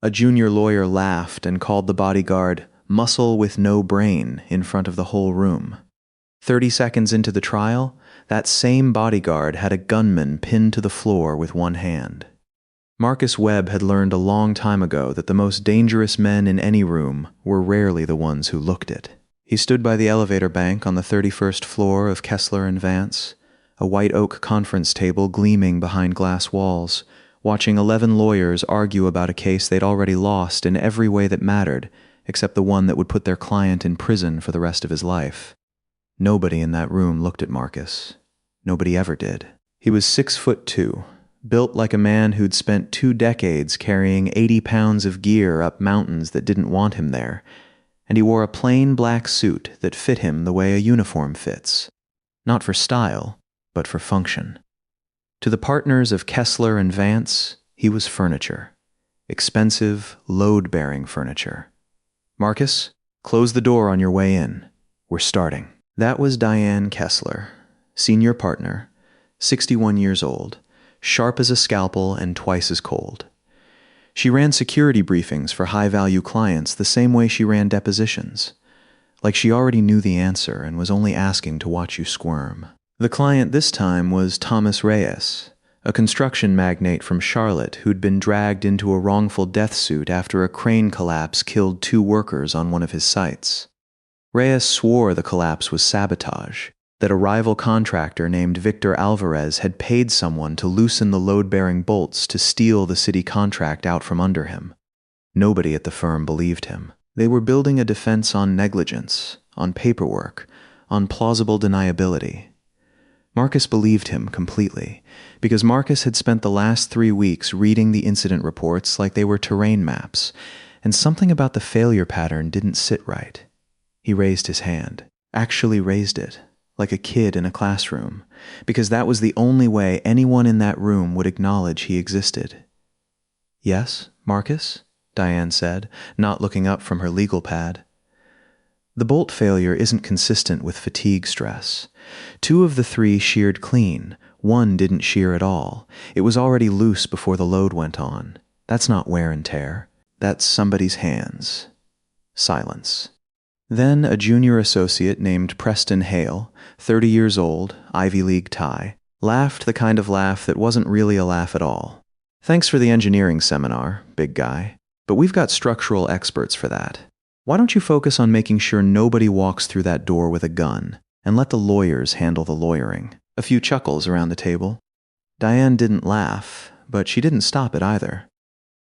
A junior lawyer laughed and called the bodyguard muscle with no brain in front of the whole room. 30 seconds into the trial, that same bodyguard had a gunman pinned to the floor with one hand. Marcus Webb had learned a long time ago that the most dangerous men in any room were rarely the ones who looked it. He stood by the elevator bank on the 31st floor of Kessler and Vance, a white oak conference table gleaming behind glass walls, watching 11 lawyers argue about a case they'd already lost in every way that mattered, except the one that would put their client in prison for the rest of his life. Nobody in that room looked at Marcus. Nobody ever did. He was 6'2", built like a man who'd spent 2 decades carrying 80 pounds of gear up mountains that didn't want him there, and he wore a plain black suit that fit him the way a uniform fits. Not for style, but for function. To the partners of Kessler and Vance, he was furniture. Expensive, load-bearing furniture. Marcus, close the door on your way in. We're starting. That was Diane Kessler, senior partner, 61 years old, sharp as a scalpel and twice as cold. She ran security briefings for high-value clients the same way she ran depositions, like she already knew the answer and was only asking to watch you squirm. The client this time was Thomas Reyes, a construction magnate from Charlotte who'd been dragged into a wrongful death suit after a crane collapse killed 2 workers on one of his sites. Reyes swore the collapse was sabotage, that a rival contractor named Victor Alvarez had paid someone to loosen the load-bearing bolts to steal the city contract out from under him. Nobody at the firm believed him. They were building a defense on negligence, on paperwork, on plausible deniability. Marcus believed him completely, because Marcus had spent the last 3 weeks reading the incident reports like they were terrain maps, and something about the failure pattern didn't sit right. He raised his hand, actually raised it, like a kid in a classroom, because that was the only way anyone in that room would acknowledge he existed. "Yes, Marcus?" Diane said, not looking up from her legal pad. The bolt failure isn't consistent with fatigue stress. 2 of the 3 sheared clean, 1 didn't shear at all. It was already loose before the load went on. That's not wear and tear. That's somebody's hands. Silence. Then a junior associate named Preston Hale, 30 years old, Ivy League tie, laughed the kind of laugh that wasn't really a laugh at all. "Thanks for the engineering seminar, big guy, but we've got structural experts for that. Why don't you focus on making sure nobody walks through that door with a gun, and let the lawyers handle the lawyering?" A few chuckles around the table. Diane didn't laugh, but she didn't stop it either.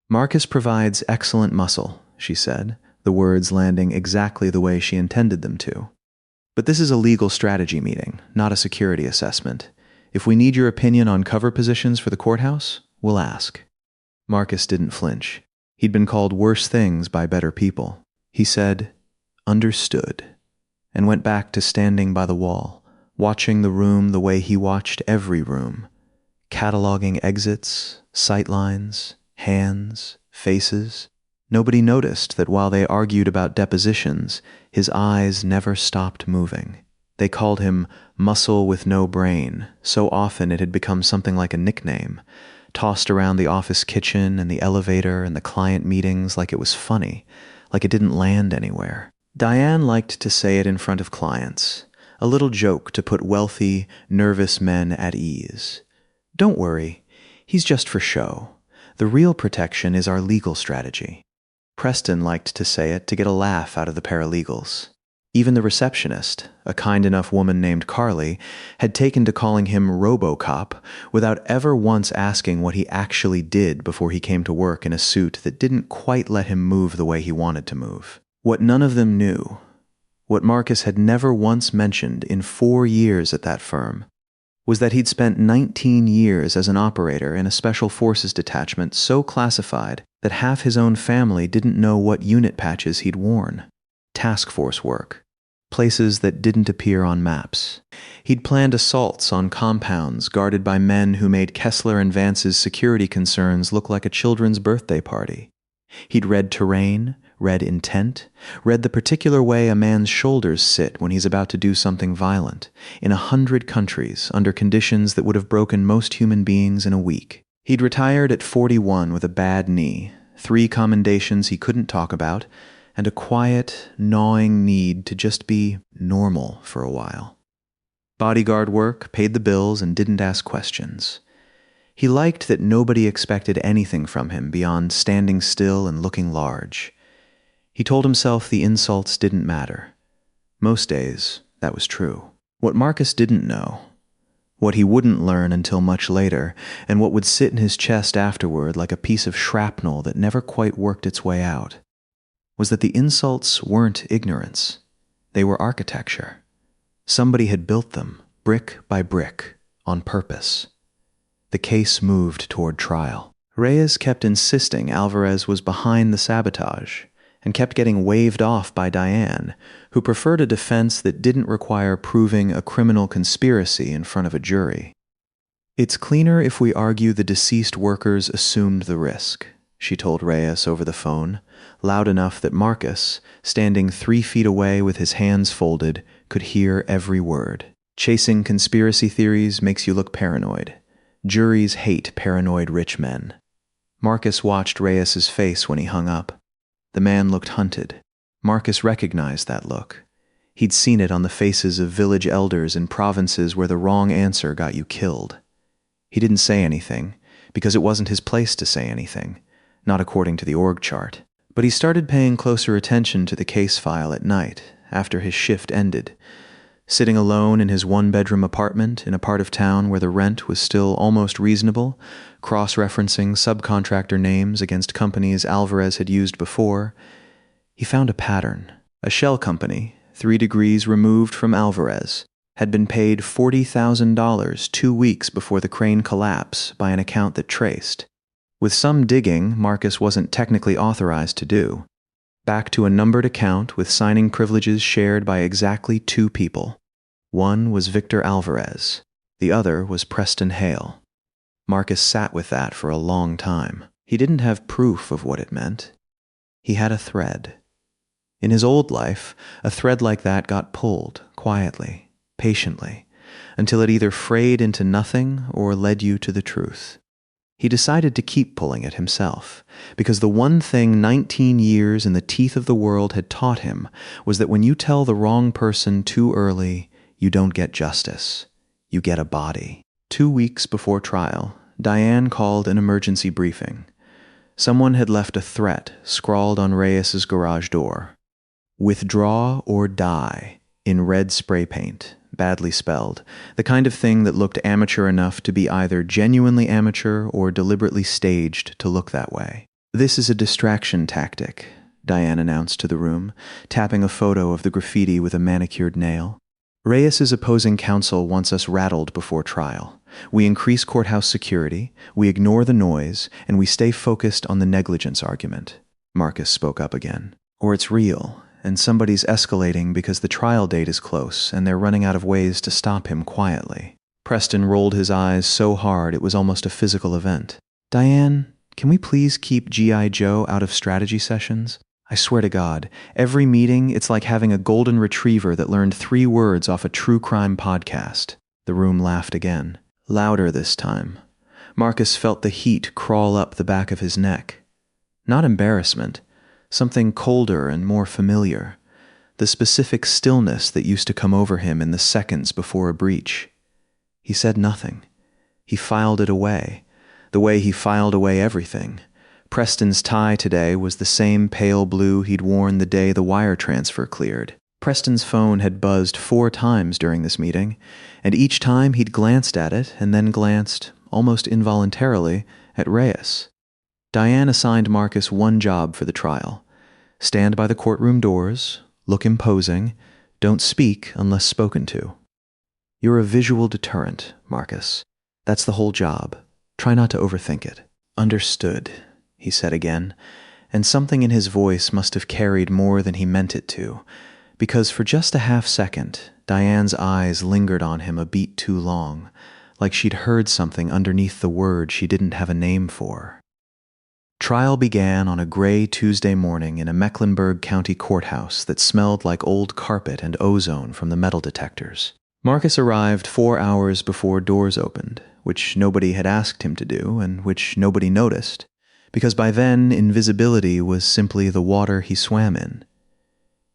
"Marcus provides excellent muscle," she said, the words landing exactly the way she intended them to. "But this is a legal strategy meeting, not a security assessment. If we need your opinion on cover positions for the courthouse, we'll ask." Marcus didn't flinch. He'd been called worse things by better people. He said, "Understood," and went back to standing by the wall, watching the room the way he watched every room, cataloging exits, sightlines, hands, faces. Nobody noticed that while they argued about depositions, his eyes never stopped moving. They called him muscle with no brain, so often it had become something like a nickname, tossed around the office kitchen and the elevator and the client meetings like it was funny, like it didn't land anywhere. Diane liked to say it in front of clients, a little joke to put wealthy, nervous men at ease. "Don't worry, he's just for show. The real protection is our legal strategy." Preston liked to say it to get a laugh out of the paralegals. Even the receptionist, a kind enough woman named Carly, had taken to calling him RoboCop without ever once asking what he actually did before he came to work in a suit that didn't quite let him move the way he wanted to move. What none of them knew, what Marcus had never once mentioned in 4 years at that firm, was that he'd spent 19 years as an operator in a special forces detachment so classified that half his own family didn't know what unit patches he'd worn. Task force work. Places that didn't appear on maps. He'd planned assaults on compounds guarded by men who made Kessler and Vance's security concerns look like a children's birthday party. He'd read terrain, read intent, read the particular way a man's shoulders sit when he's about to do something violent, in 100 countries under conditions that would have broken most human beings in a week. He'd retired at 41 with a bad knee, 3 commendations he couldn't talk about, and a quiet, gnawing need to just be normal for a while. Bodyguard work, paid the bills, and didn't ask questions. He liked that nobody expected anything from him beyond standing still and looking large. He told himself the insults didn't matter. Most days, that was true. What Marcus didn't know, what he wouldn't learn until much later, and what would sit in his chest afterward like a piece of shrapnel that never quite worked its way out, was that the insults weren't ignorance. They were architecture. Somebody had built them, brick by brick, on purpose. The case moved toward trial. Reyes kept insisting Alvarez was behind the sabotage, and kept getting waved off by Diane, who preferred a defense that didn't require proving a criminal conspiracy in front of a jury. "It's cleaner if we argue the deceased workers assumed the risk," she told Reyes over the phone, loud enough that Marcus, standing 3 feet away with his hands folded, could hear every word. "Chasing conspiracy theories makes you look paranoid. Juries hate paranoid rich men." Marcus watched Reyes's face when he hung up. The man looked hunted. Marcus recognized that look. He'd seen it on the faces of village elders in provinces where the wrong answer got you killed. He didn't say anything, because it wasn't his place to say anything, not according to the org chart. But he started paying closer attention to the case file at night, after his shift ended, sitting alone in his 1-bedroom apartment in a part of town where the rent was still almost reasonable, cross-referencing subcontractor names against companies Alvarez had used before. He found a pattern. A shell company, 3 degrees removed from Alvarez, had been paid $40,000 2 weeks before the crane collapse by an account that traced, with some digging Marcus wasn't technically authorized to do, back to a numbered account with signing privileges shared by exactly 2 people. One was Victor Alvarez. The other was Preston Hale. Marcus sat with that for a long time. He didn't have proof of what it meant. He had a thread. In his old life, a thread like that got pulled, quietly, patiently, until it either frayed into nothing or led you to the truth. He decided to keep pulling it himself, because the one thing 19 years in the teeth of the world had taught him was that when you tell the wrong person too early, you don't get justice. You get a body. 2 weeks before trial, Diane called an emergency briefing. Someone had left a threat scrawled on Reyes's garage door. "Withdraw or die," in red spray paint, badly spelled, the kind of thing that looked amateur enough to be either genuinely amateur or deliberately staged to look that way. "This is a distraction tactic," Diane announced to the room, tapping a photo of the graffiti with a manicured nail. "Reyes's opposing counsel wants us rattled before trial. We increase courthouse security, we ignore the noise, and we stay focused on the negligence argument." Marcus spoke up again. "Or it's real, and somebody's escalating because the trial date is close and they're running out of ways to stop him quietly." Preston rolled his eyes so hard it was almost a physical event. "Diane, can we please keep G.I. Joe out of strategy sessions? I swear to God, every meeting it's like having a golden retriever that learned 3 words off a true crime podcast." The room laughed again, louder this time. Marcus felt the heat crawl up the back of his neck. Not embarrassment, something colder and more familiar, the specific stillness that used to come over him in the seconds before a breach. He said nothing. He filed it away, the way he filed away everything. Preston's tie today was the same pale blue he'd worn the day the wire transfer cleared. Preston's phone had buzzed 4 times during this meeting, and each time he'd glanced at it and then glanced, almost involuntarily, at Reyes. Diane assigned Marcus one job for the trial. Stand by the courtroom doors, look imposing, don't speak unless spoken to. "You're a visual deterrent, Marcus. That's the whole job. Try not to overthink it." "Understood," he said again, and something in his voice must have carried more than he meant it to, because for just a half-second, Diane's eyes lingered on him a beat too long, like she'd heard something underneath the word she didn't have a name for. Trial began on a gray Tuesday morning in a Mecklenburg County courthouse that smelled like old carpet and ozone from the metal detectors. Marcus arrived 4 hours before doors opened, which nobody had asked him to do and which nobody noticed, because by then invisibility was simply the water he swam in.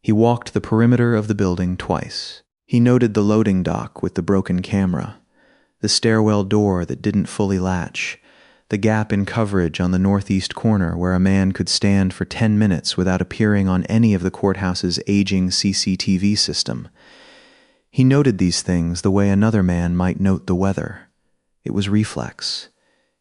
He walked the perimeter of the building twice. He noted the loading dock with the broken camera, the stairwell door that didn't fully latch, the gap in coverage on the northeast corner where a man could stand for 10 minutes without appearing on any of the courthouse's aging CCTV system. He noted these things the way another man might note the weather. It was reflex.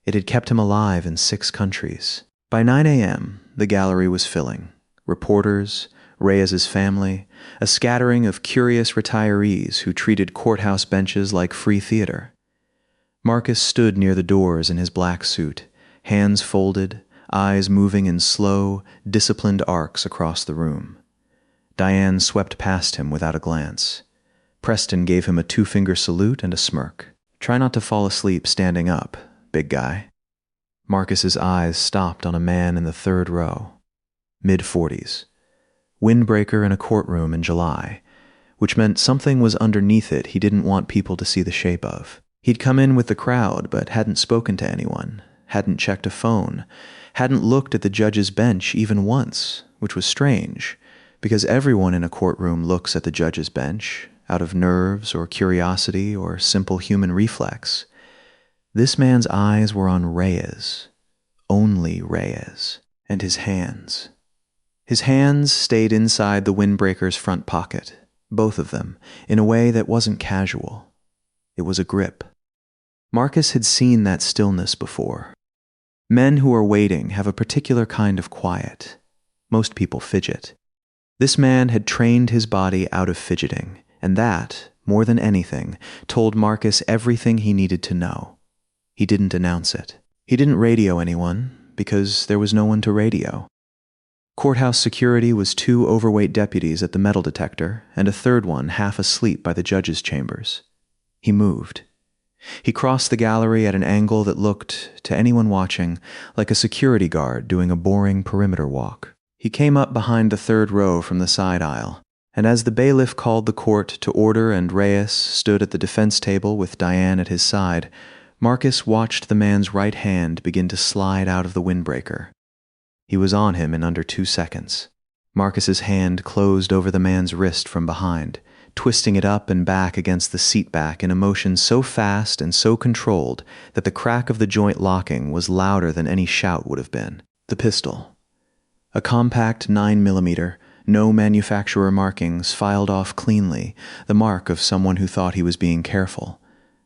It had kept him alive in 6 countries. By 9 a.m., the gallery was filling. Reporters, Reyes's family, a scattering of curious retirees who treated courthouse benches like free theater. Marcus stood near the doors in his black suit, hands folded, eyes moving in slow, disciplined arcs across the room. Diane swept past him without a glance. Preston gave him a 2-finger salute and a smirk. "Try not to fall asleep standing up, big guy." Marcus's eyes stopped on a man in the 3rd row. Mid-40s. Windbreaker in a courtroom in July, which meant something was underneath it he didn't want people to see the shape of. He'd come in with the crowd but hadn't spoken to anyone, hadn't checked a phone, hadn't looked at the judge's bench even once, which was strange, because everyone in a courtroom looks at the judge's bench, out of nerves or curiosity or simple human reflex. This man's eyes were on Reyes, only Reyes, and his hands. His hands stayed inside the windbreaker's front pocket, both of them, in a way that wasn't casual. It was a grip. Marcus had seen that stillness before. Men who are waiting have a particular kind of quiet. Most people fidget. This man had trained his body out of fidgeting, and that, more than anything, told Marcus everything he needed to know. He didn't announce it. He didn't radio anyone, because there was no one to radio. Courthouse security was 2 overweight deputies at the metal detector, and a 3rd one half asleep by the judge's chambers. He moved. He crossed the gallery at an angle that looked, to anyone watching, like a security guard doing a boring perimeter walk. He came up behind the 3rd row from the side aisle, and as the bailiff called the court to order and Reyes stood at the defense table with Diane at his side, Marcus watched the man's right hand begin to slide out of the windbreaker. He was on him in under 2 seconds. Marcus's hand closed over the man's wrist from behind, twisting it up and back against the seat back in a motion so fast and so controlled that the crack of the joint locking was louder than any shout would have been. The pistol. A compact 9mm, no manufacturer markings, filed off cleanly, the mark of someone who thought he was being careful,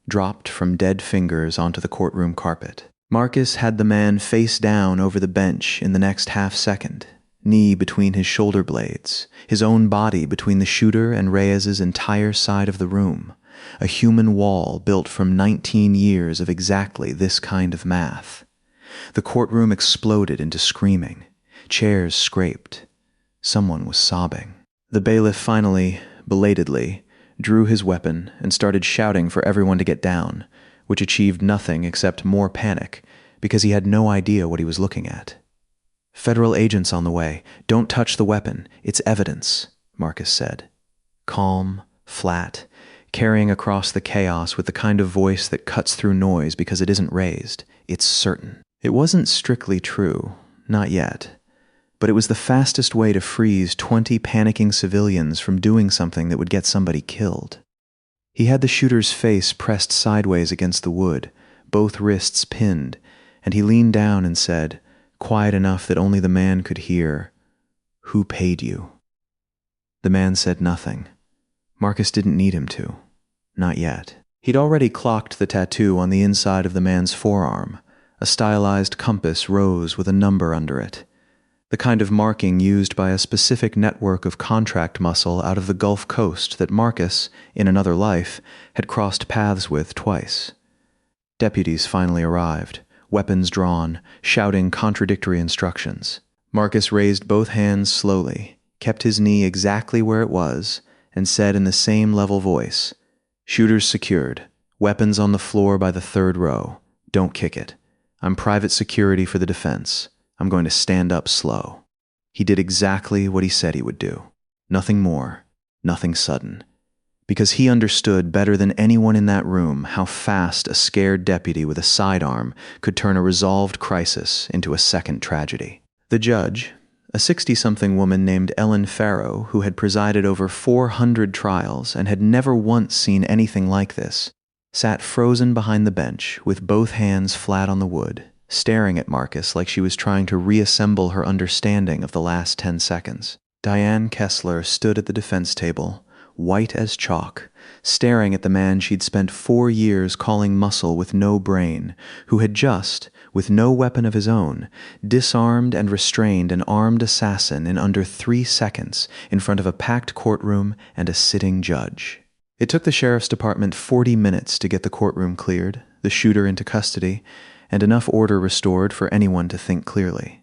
dropped from dead fingers onto the courtroom carpet. Marcus had the man face down over the bench in the next half-second, knee between his shoulder blades, his own body between the shooter and Reyes's entire side of the room, a human wall built from 19 years of exactly this kind of math. The courtroom exploded into screaming. Chairs scraped. Someone was sobbing. The bailiff finally, belatedly, drew his weapon and started shouting for everyone to get down, which achieved nothing except more panic, because he had no idea what he was looking at. "Federal agents on the way. Don't touch the weapon. It's evidence," Marcus said. Calm, flat, carrying across the chaos with the kind of voice that cuts through noise because it isn't raised. It's certain. It wasn't strictly true, not yet. But it was the fastest way to freeze 20 panicking civilians from doing something that would get somebody killed. He had the shooter's face pressed sideways against the wood, both wrists pinned, and he leaned down and said, quiet enough that only the man could hear, "Who paid you?" The man said nothing. Marcus didn't need him to. Not yet. He'd already clocked the tattoo on the inside of the man's forearm. A stylized compass rose with a number under it. The kind of marking used by a specific network of contract muscle out of the Gulf Coast that Marcus, in another life, had crossed paths with twice. Deputies finally arrived, weapons drawn, shouting contradictory instructions. Marcus raised both hands slowly, kept his knee exactly where it was, and said in the same level voice, "Shooters secured. Weapons on the floor by the 3rd row. Don't kick it. I'm private security for the defense. I'm going to stand up slow." He did exactly what he said he would do. Nothing more, nothing sudden. because he understood better than anyone in that room how fast a scared deputy with a sidearm could turn a resolved crisis into a second tragedy. The judge, a 60-something woman named Ellen Farrow, who had presided over 400 trials and had never once seen anything like this, sat frozen behind the bench with both hands flat on the wood, staring at Marcus like she was trying to reassemble her understanding of the last 10 seconds. Diane Kessler stood at the defense table, white as chalk, staring at the man she'd spent 4 years calling muscle with no brain, who had just, with no weapon of his own, disarmed and restrained an armed assassin in under 3 seconds in front of a packed courtroom and a sitting judge. It took the sheriff's department 40 minutes to get the courtroom cleared, the shooter into custody, and enough order restored for anyone to think clearly.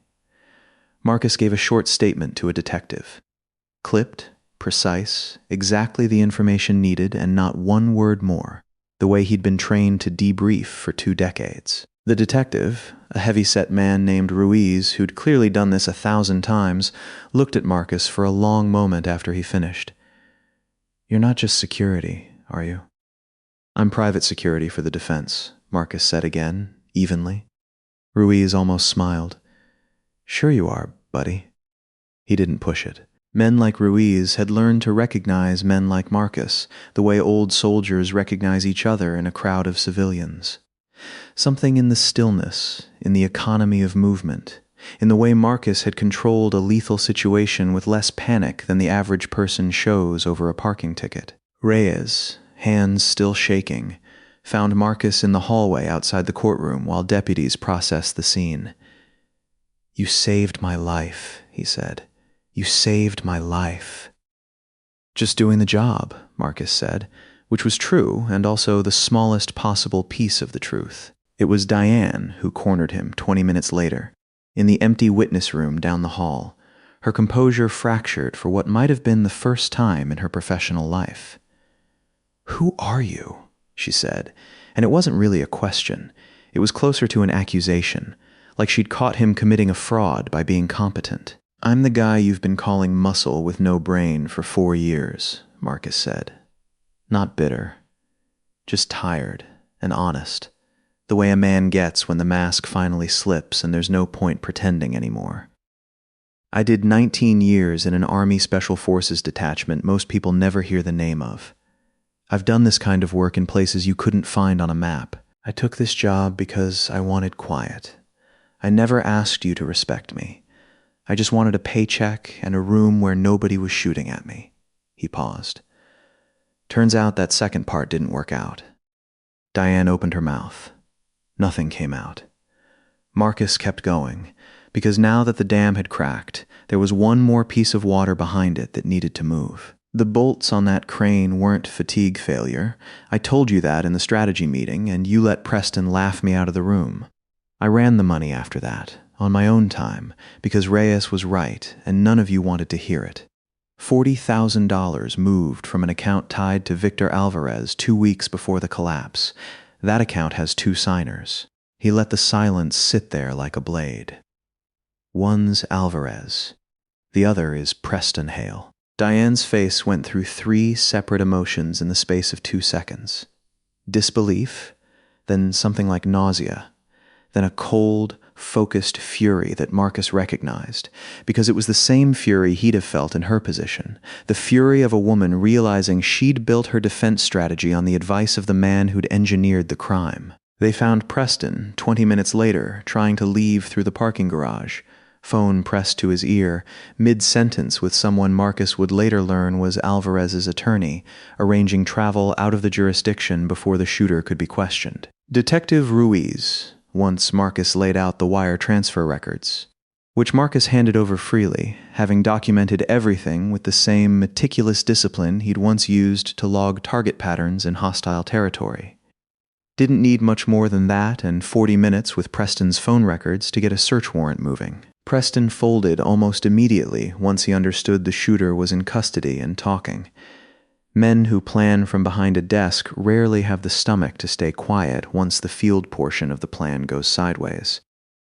Marcus gave a short statement to a detective. Clipped, precise, exactly the information needed and not one word more, the way he'd been trained to debrief for 2 decades. The detective, a heavy-set man named Ruiz who'd clearly done this 1,000 times, looked at Marcus for a long moment after he finished. "You're not just security, are you?" "I'm private security for the defense," Marcus said again, evenly. Ruiz almost smiled. "Sure you are, buddy." He didn't push it. Men like Ruiz had learned to recognize men like Marcus, the way old soldiers recognize each other in a crowd of civilians. Something in the stillness, in the economy of movement, in the way Marcus had controlled a lethal situation with less panic than the average person shows over a parking ticket. Reyes, hands still shaking, found Marcus in the hallway outside the courtroom while deputies processed the scene. "You saved my life," he said. "You saved my life." "Just doing the job," Marcus said, which was true and also the smallest possible piece of the truth. It was Diane who cornered him 20 minutes later, in the empty witness room down the hall, her composure fractured for what might have been the first time in her professional life. "Who are you?" she said, and it wasn't really a question. It was closer to an accusation, like she'd caught him committing a fraud by being competent. "I'm the guy you've been calling muscle with no brain for 4 years, Marcus said. Not bitter. Just tired and honest, the way a man gets when the mask finally slips and there's no point pretending anymore. I did 19 years in an Army Special Forces detachment most people never hear the name of. I've done this kind of work in places you couldn't find on a map. I took this job because I wanted quiet. I never asked you to respect me. I just wanted a paycheck and a room where nobody was shooting at me." He paused. Turns out that second part didn't work out. Diane opened her mouth. Nothing came out. Marcus kept going, because now that the dam had cracked, there was one more piece of water behind it that needed to move. "The bolts on that crane weren't fatigue failure. I told you that in the strategy meeting, and you let Preston laugh me out of the room. I ran the money after that, on my own time, because Reyes was right, and none of you wanted to hear it. $40,000 moved from an account tied to Victor Alvarez 2 weeks before the collapse. That account has 2 signers." He let the silence sit there like a blade. "One's Alvarez. The other is Preston Hale." Diane's face went through 3 separate emotions in the space of 2 seconds. Disbelief, then something like nausea, then a cold, focused fury that Marcus recognized, because it was the same fury he'd have felt in her position, the fury of a woman realizing she'd built her defense strategy on the advice of the man who'd engineered the crime. They found Preston 20 minutes later trying to leave through the parking garage, phone pressed to his ear, mid-sentence with someone Marcus would later learn was Alvarez's attorney, arranging travel out of the jurisdiction before the shooter could be questioned. Detective Ruiz, once Marcus laid out the wire transfer records, which Marcus handed over freely, having documented everything with the same meticulous discipline he'd once used to log target patterns in hostile territory. Didn't need much more than that and 40 minutes with Preston's phone records to get a search warrant moving. Preston folded almost immediately once he understood the shooter was in custody and talking. Men who plan from behind a desk rarely have the stomach to stay quiet once the field portion of the plan goes sideways.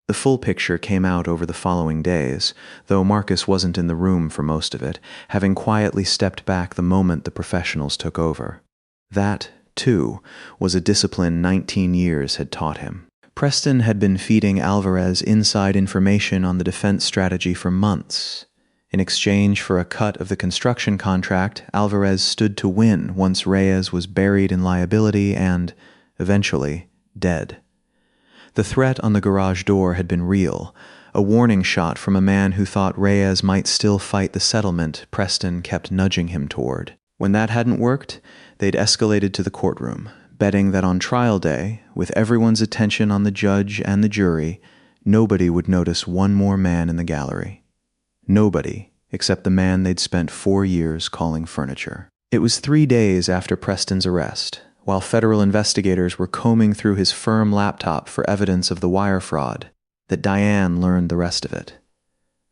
The full picture came out over the following days, though Marcus wasn't in the room for most of it, having quietly stepped back the moment the professionals took over. That, too, was a discipline 19 years had taught him. Preston had been feeding Alvarez inside information on the defense strategy for months. In exchange for a cut of the construction contract, Alvarez stood to win once Reyes was buried in liability and, eventually, dead. The threat on the garage door had been real, a warning shot from a man who thought Reyes might still fight the settlement Preston kept nudging him toward. When that hadn't worked, they'd escalated to the courtroom, betting that on trial day, with everyone's attention on the judge and the jury, nobody would notice one more man in the gallery. Nobody, except the man they'd spent 4 years calling furniture. It was 3 days after Preston's arrest, while federal investigators were combing through his firm laptop for evidence of the wire fraud, that Diane learned the rest of it.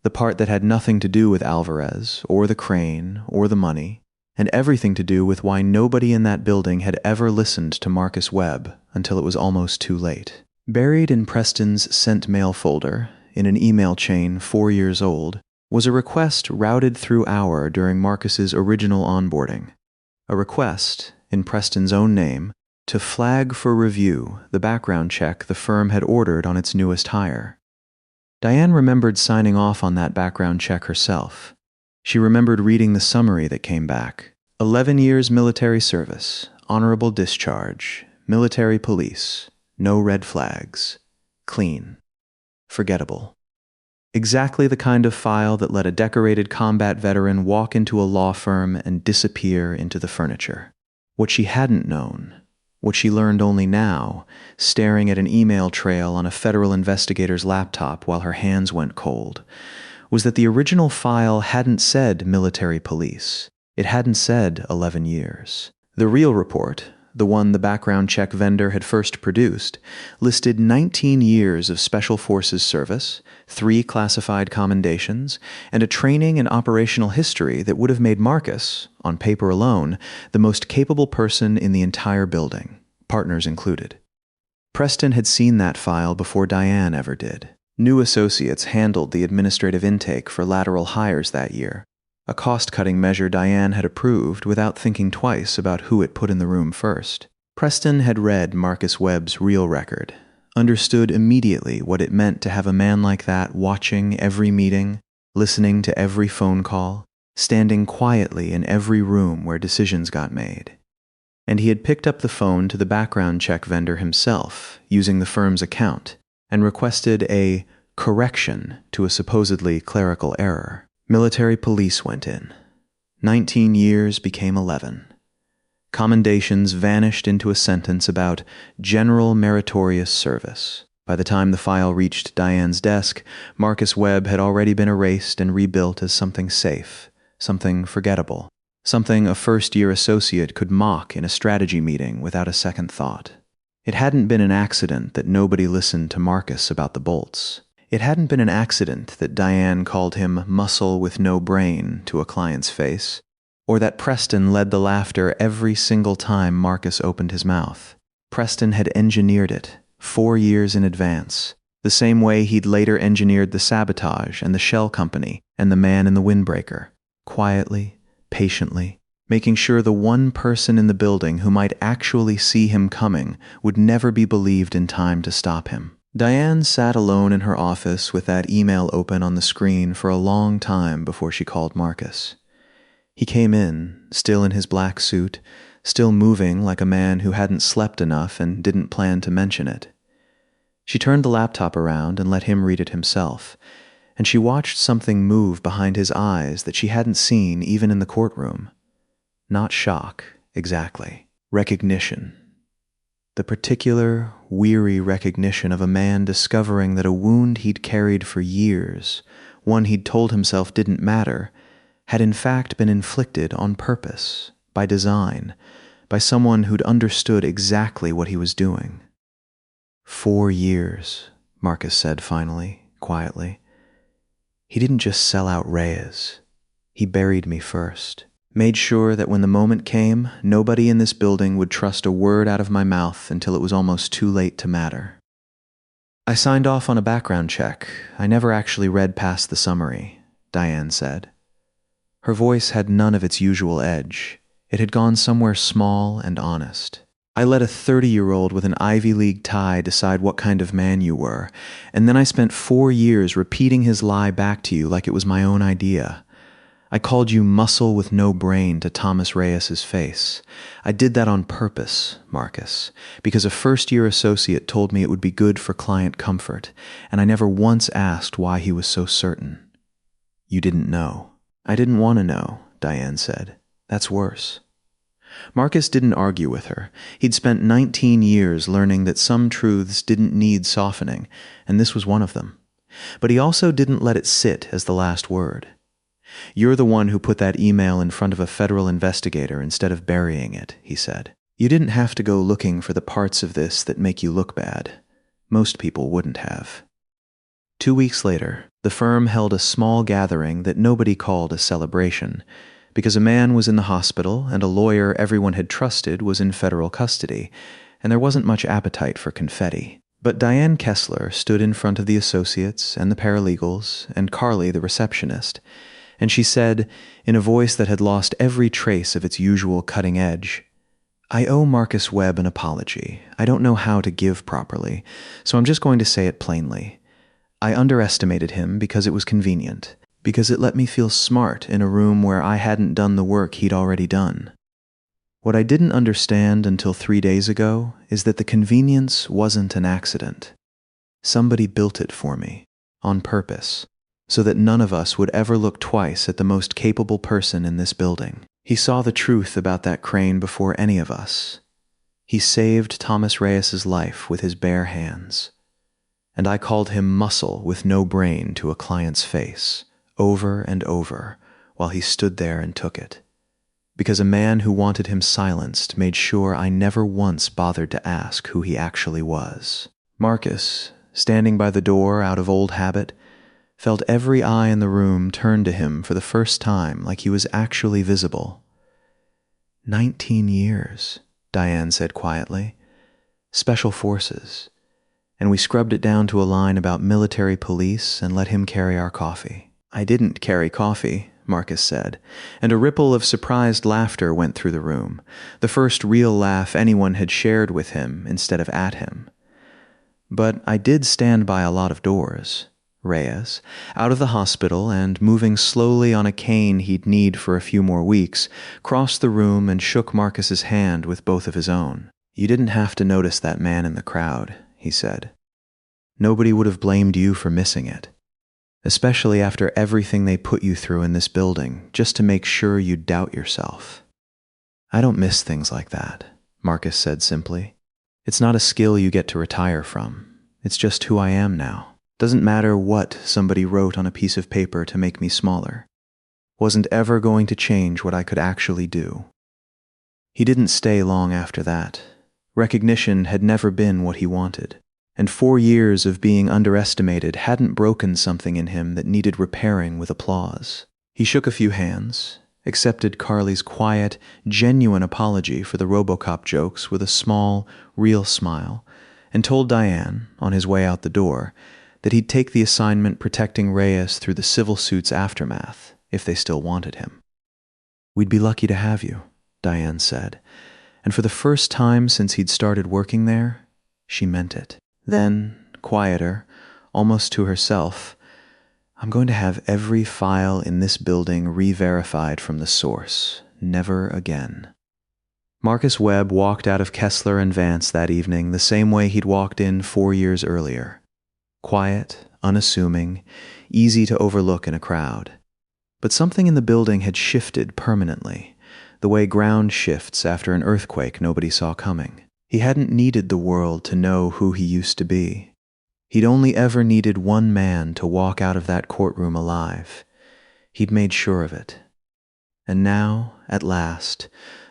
The part that had nothing to do with Alvarez, or the crane, or the money, and everything to do with why nobody in that building had ever listened to Marcus Webb until it was almost too late. Buried in Preston's sent mail folder, in an email chain 4 years old, was a request routed through Hour during Marcus's original onboarding. A request, in Preston's own name, to flag for review the background check the firm had ordered on its newest hire. Diane remembered signing off on that background check herself. She remembered reading the summary that came back. 11 years military service, honorable discharge, military police, no red flags, clean, forgettable. Exactly the kind of file that let a decorated combat veteran walk into a law firm and disappear into the furniture. What she hadn't known, what she learned only now, staring at an email trail on a federal investigator's laptop while her hands went cold, was that the original file hadn't said military police. It hadn't said 11 years. The real report, the one the background check vendor had first produced, listed 19 years of Special Forces service, 3 classified commendations, and a training and operational history that would have made Marcus, on paper alone, the most capable person in the entire building, partners included. Preston had seen that file before Diane ever did. New associates handled the administrative intake for lateral hires that year, a cost-cutting measure Diane had approved without thinking twice about who it put in the room first. Preston had read Marcus Webb's real record, understood immediately what it meant to have a man like that watching every meeting, listening to every phone call, standing quietly in every room where decisions got made. And he had picked up the phone to the background check vendor himself, using the firm's account, and requested a correction to a supposedly clerical error. Military police went in. 19 years became 11. Commendations vanished into a sentence about general meritorious service. By the time the file reached Diane's desk, Marcus Webb had already been erased and rebuilt as something safe, something forgettable, something a first-year associate could mock in a strategy meeting without a second thought. It hadn't been an accident that nobody listened to Marcus about the bolts. It hadn't been an accident that Diane called him muscle with no brain to a client's face, or that Preston led the laughter every single time Marcus opened his mouth. Preston had engineered it, 4 years in advance, the same way he'd later engineered the sabotage and the shell company and the man in the windbreaker, quietly, patiently, making sure the one person in the building who might actually see him coming would never be believed in time to stop him. Diane sat alone in her office with that email open on the screen for a long time before she called Marcus. He came in, still in his black suit, still moving like a man who hadn't slept enough and didn't plan to mention it. She turned the laptop around and let him read it himself, and she watched something move behind his eyes that she hadn't seen even in the courtroom. Not shock, exactly. Recognition. The particular, weary recognition of a man discovering that a wound he'd carried for years, one he'd told himself didn't matter, had in fact been inflicted on purpose, by design, by someone who'd understood exactly what he was doing. 4 years, Marcus said finally, quietly. He didn't just sell out Reyes. He buried me first. Made sure that when the moment came, nobody in this building would trust a word out of my mouth until it was almost too late to matter. I signed off on a background check. I never actually read past the summary, Diane said. Her voice had none of its usual edge. It had gone somewhere small and honest. I let a 30-year-old with an Ivy League tie decide what kind of man you were, and then I spent 4 years repeating his lie back to you like it was my own idea. I called you muscle with no brain to Thomas Reyes's face. I did that on purpose, Marcus, because a first-year associate told me it would be good for client comfort, and I never once asked why he was so certain. You didn't know. I didn't want to know, Diane said. That's worse. Marcus didn't argue with her. He'd spent 19 years learning that some truths didn't need softening, and this was one of them. But he also didn't let it sit as the last word. You're the one who put that email in front of a federal investigator instead of burying it, he said. You didn't have to go looking for the parts of this that make you look bad. Most people wouldn't have. 2 weeks later, the firm held a small gathering that nobody called a celebration, because a man was in the hospital and a lawyer everyone had trusted was in federal custody, and there wasn't much appetite for confetti. But Diane Kessler stood in front of the associates and the paralegals and Carly, the receptionist, and she said, in a voice that had lost every trace of its usual cutting edge, I owe Marcus Webb an apology. I don't know how to give properly, so I'm just going to say it plainly. I underestimated him because it was convenient, because it let me feel smart in a room where I hadn't done the work he'd already done. What I didn't understand until 3 days ago is that the convenience wasn't an accident. Somebody built it for me, on purpose, so that none of us would ever look twice at the most capable person in this building. He saw the truth about that crane before any of us. He saved Thomas Reyes's life with his bare hands. And I called him muscle with no brain to a client's face, over and over, while he stood there and took it. Because a man who wanted him silenced made sure I never once bothered to ask who he actually was. Marcus, standing by the door out of old habit, felt every eye in the room turn to him for the first time like he was actually visible. 19 years, Diane said quietly. Special forces. And we scrubbed it down to a line about military police and let him carry our coffee. I didn't carry coffee, Marcus said, and a ripple of surprised laughter went through the room, the first real laugh anyone had shared with him instead of at him. But I did stand by a lot of doors. Reyes, out of the hospital and moving slowly on a cane he'd need for a few more weeks, crossed the room and shook Marcus's hand with both of his own. You didn't have to notice that man in the crowd, he said. Nobody would have blamed you for missing it, especially after everything they put you through in this building just to make sure you'd doubt yourself. I don't miss things like that, Marcus said simply. It's not a skill you get to retire from. It's just who I am now. Doesn't matter what somebody wrote on a piece of paper to make me smaller. Wasn't ever going to change what I could actually do. He didn't stay long after that. Recognition had never been what he wanted, and 4 years of being underestimated hadn't broken something in him that needed repairing with applause. He shook a few hands, accepted Carly's quiet, genuine apology for the RoboCop jokes with a small, real smile, and told Diane, on his way out the door, that he'd take the assignment protecting Reyes through the civil suit's aftermath, if they still wanted him. We'd be lucky to have you, Diane said, and for the first time since he'd started working there, she meant it. Then, quieter, almost to herself, I'm going to have every file in this building re-verified from the source. Never again. Marcus Webb walked out of Kessler and Vance that evening the same way he'd walked in 4 years earlier. Quiet, unassuming, easy to overlook in a crowd. But something in the building had shifted permanently, the way ground shifts after an earthquake nobody saw coming. He hadn't needed the world to know who he used to be. He'd only ever needed one man to walk out of that courtroom alive. He'd made sure of it. And now, at last,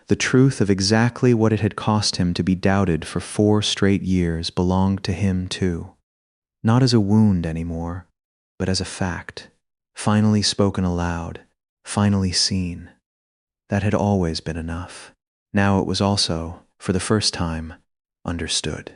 the truth of exactly what it had cost him to be doubted for 4 straight years belonged to him too. Not as a wound anymore, but as a fact, finally spoken aloud, finally seen. That had always been enough. Now it was also, for the first time, understood.